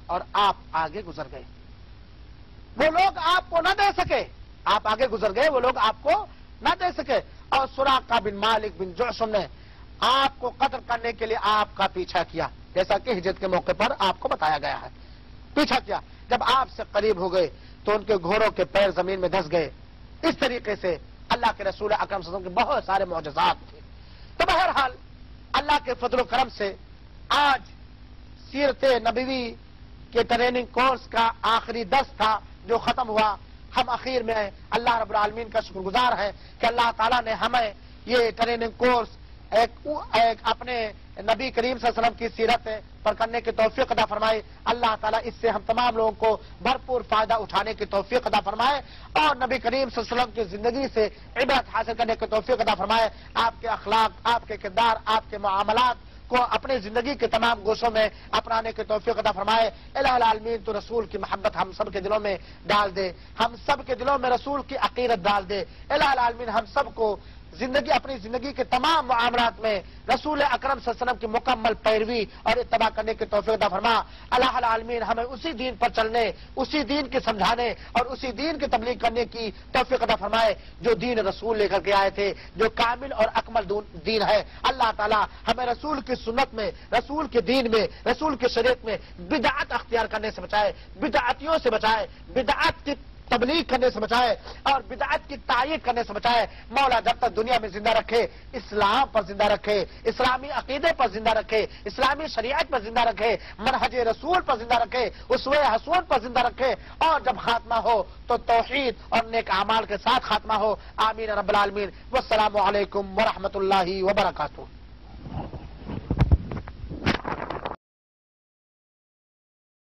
اور آپ آگے گزر گئے. وہ لوگ آپ کو نہ دے سکے، آپ آگے گزر گئے، وہ لوگ آپ کو نہ دے سکے. اور سراقہ بن مالک بن جعشم نے آپ کو قتل کرنے کے لیے آپ کا پیچھا کیا، جیسا کہ ہجرت کے موقع پر آپ کو بتایا گیا ہے. پیچھا کیا، جب آپ سے قریب ہو گئے تو ان کے گھوڑوں کے پیر زمین میں دھس گئے. اس طریقے سے اللہ کے رسول اکرم صلی اللہ علیہ وسلم کے بہت سارے معجزات تھے. تو بہرحال اللہ کے فضل و کرم سے آج سیرت نبوی کے ٹریننگ کورس کا آخری درس تھا جو ختم ہوا. ہم اخیر میں اللہ رب العالمین کا شکر گزار ہیں کہ اللہ تعالیٰ نے ہمیں یہ ٹریننگ کورس ایک اپنے نبی کریم صلی اللہ علیہ وسلم کی سیرت پر کرنے کی توفیق عطا فرمائے. اللہ تعالیٰ اس سے ہم تمام لوگوں کو بھرپور فائدہ اٹھانے کی توفیق عطا فرمائے اور نبی کریم صلی اللہ علیہ وسلم کی زندگی سے عبرت حاصل کرنے کی توفیق عطا فرمائے. آپ کے اخلاق، آپ کے کردار، آپ کے معاملات کو اپنے زندگی کے تمام گوشوں میں اپنانے کی توفیق عطا فرمائے. الہ العالمین تو رسول کی محبت ہم سب کے دلوں میں ڈال دے، ہم سب کے دلوں میں رسول کی عقیدت ڈال دے. الہ العالمین ہم سب کو اپنی زندگی کے تمام معاملات میں رسول اکرم صلی اللہ علیہ وسلم کی مکمل پیروی اور اتباع کرنے کی توفیق عطا فرما. الہ العالمین ہمیں اسی دین پر چلنے، اسی دین کے سمجھانے اور اسی دین کی تبلیغ کرنے کی توفیق عطا فرمائے جو دین رسول لے کر کے آئے تھے، جو کامل اور اکمل دین ہے. اللہ تعالی ہمیں رسول کی سنت میں، رسول کے دین میں، رسول کی شریعت میں بدعت اختیار کرنے سے بچائے، بدعتیوں سے بچائے، بدعت کی تبلیغ کرنے سے بچائے اور بدعت کی تائید کرنے سے بچائے. مولا جب تک دنیا میں زندہ رکھے اسلام پر زندہ رکھے، اسلامی عقیدے پر زندہ رکھے، اسلامی شریعت پر زندہ رکھے، منہج رسول پر زندہ رکھے، اسوہ حسون پر زندہ رکھے. اور جب خاتمہ ہو تو توحید اور نیک اعمال کے ساتھ خاتمہ ہو. آمین رب العالمین. والسلام علیکم ورحمۃ اللہ وبرکاتہ.